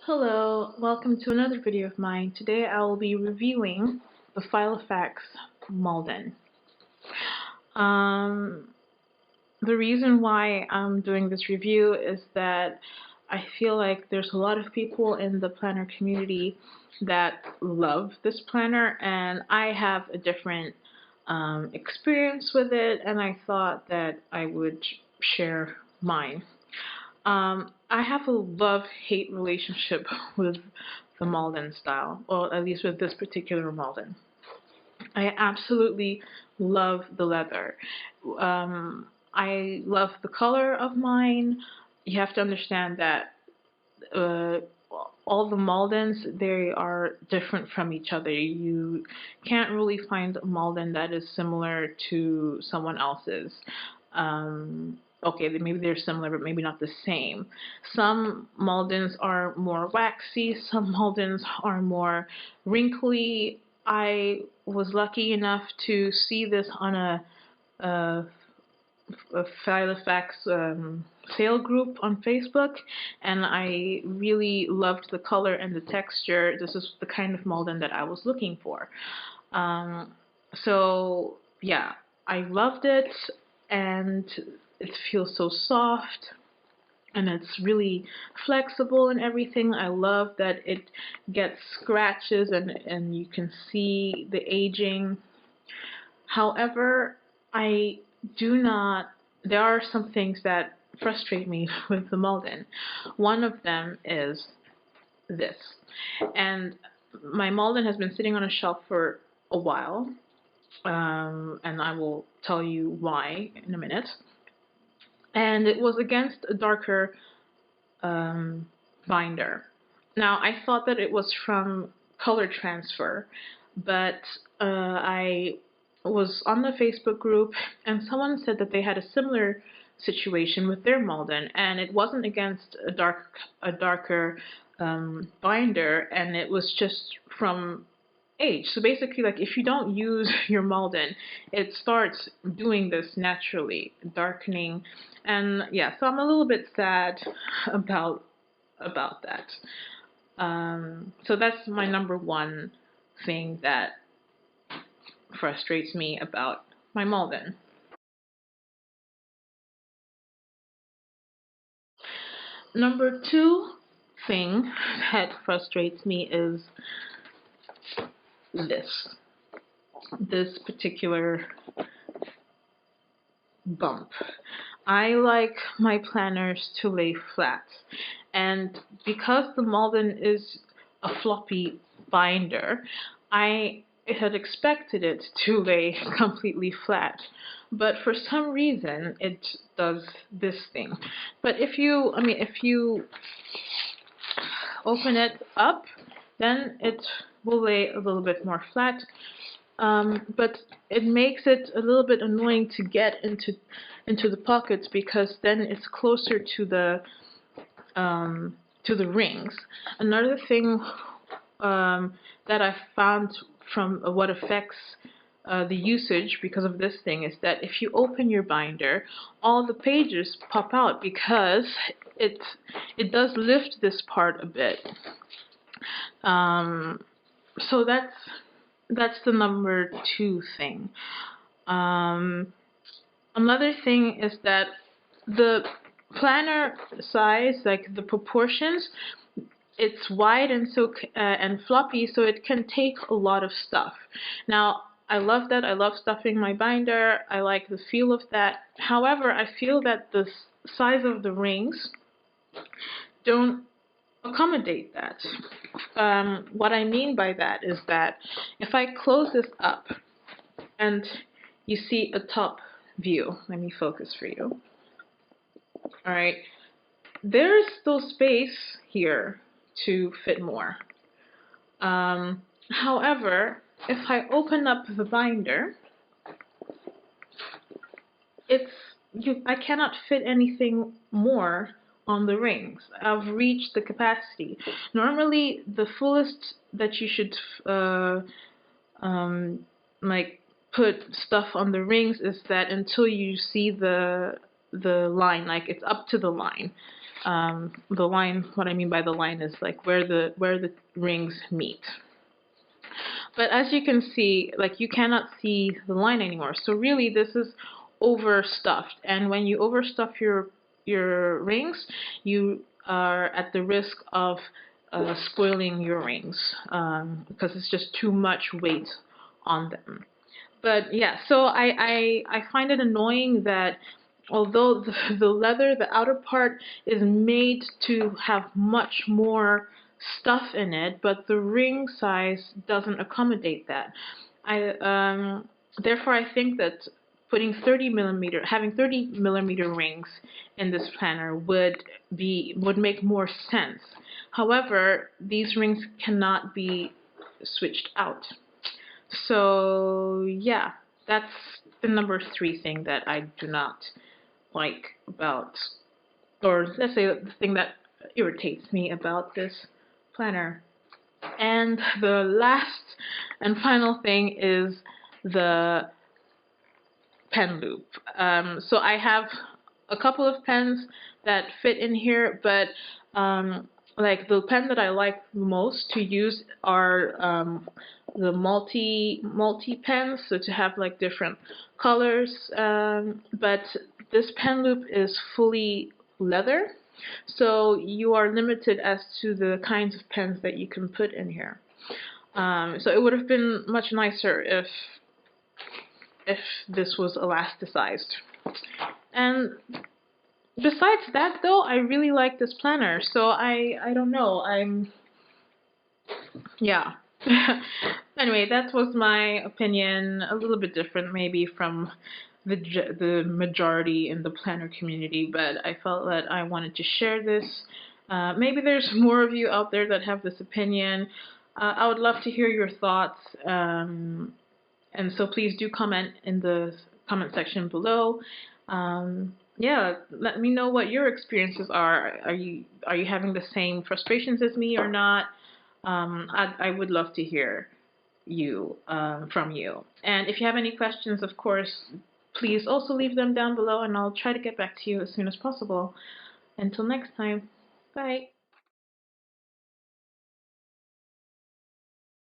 Hello, welcome to another video of mine. Today I will be reviewing the Filofax Malden. Um, the reason why I'm doing this review is that I feel like there's a lot of people in the planner community that love this planner, and I have a different experience with it, and I thought that I would share mine. I have a love-hate relationship with the Malden style, or at least with this particular Malden. I absolutely love the leather. I love the color of mine. You have to understand that uh, all the Maldens, they are different from each other. You can't really find a Malden that is similar to someone else's. Okay, maybe they're similar, but maybe not the same. Some Maldens are more waxy, some Maldens are more wrinkly. I was lucky enough to see this on a a Filofax sale group on Facebook, and I really loved the color and the texture. This is the kind of Malden that I was looking for. So yeah, I loved it, and it feels so soft, and it's really flexible and everything. I love that it gets scratches and you can see the aging. However, I do not, there are some things that frustrate me with the Malden. One of them is this. And my Malden has been sitting on a shelf for a while, and I will tell you why in a minute. And it was against a darker binder. Now, I thought that it was from color transfer, but I was on the Facebook group, and someone said that they had a similar situation with their Malden, and it wasn't against a darker binder, and it was just from age. So basically, like, if you don't use your Malden, it starts doing this naturally, darkening, and yeah. So I'm a little bit sad about that. So that's my number one thing that frustrates me about my Malden. Number two thing that frustrates me is this particular bump. I like my planners to lay flat, and because the Malden is a floppy binder, I had expected it to lay completely flat, but for some reason it does this thing. But if you open it up, then it will lay a little bit more flat. But it makes it a little bit annoying to get into the pockets, because then it's closer to the rings. Another thing that I found from what affects the usage because of this thing is that if you open your binder, all the pages pop out because it does lift this part a bit. So that's the number two thing. Another thing is that the planner size, like the proportions, it's wide and and floppy, so it can take a lot of stuff. Now, I love that. I love stuffing my binder. I like the feel of that. However, I feel that the size of the rings don't accommodate that. What I mean by that is that if I close this up and you see a top view, let me focus for you. All right, there's still space here to fit more. However, if I open up the binder, I cannot fit anything more on the rings. I've reached the capacity. Normally, the fullest that you should like put stuff on the rings is that until you see the line, like it's up to the line. The line, what I mean by the line is like where the rings meet. But as you can see, like you cannot see the line anymore. So really this is overstuffed. And when you overstuff your rings, you are at the risk of spoiling your rings because it's just too much weight on them. But yeah, so I find it annoying that although the leather, the outer part is made to have much more stuff in it, but the ring size doesn't accommodate that. Therefore I think that putting having 30 millimeter rings in this planner would make more sense. However, these rings cannot be switched out. So yeah, that's the number 3 thing that I do not like about, or let's say the thing that irritates me about this planner. And the last and final thing is the pen loop. So I have a couple of pens that fit in here, but like the pen that I like most to use are the multi pens, so to have like different colors. But this pen loop is fully leather, so you are limited as to the kinds of pens that you can put in here. So it would have been much nicer if this was elasticized. And besides that, though, I really like this planner. So I don't know. Yeah. Anyway, that was my opinion. A little bit different, maybe from the majority in the planner community, but I felt that I wanted to share this. Maybe there's more of you out there that have this opinion. I would love to hear your thoughts. And so please do comment in the comment section below. Yeah, let me know what your experiences are. Are you having the same frustrations as me or not? I would love to hear from you. And if you have any questions, of course, please also leave them down below, and I'll try to get back to you as soon as possible. Until next time, bye.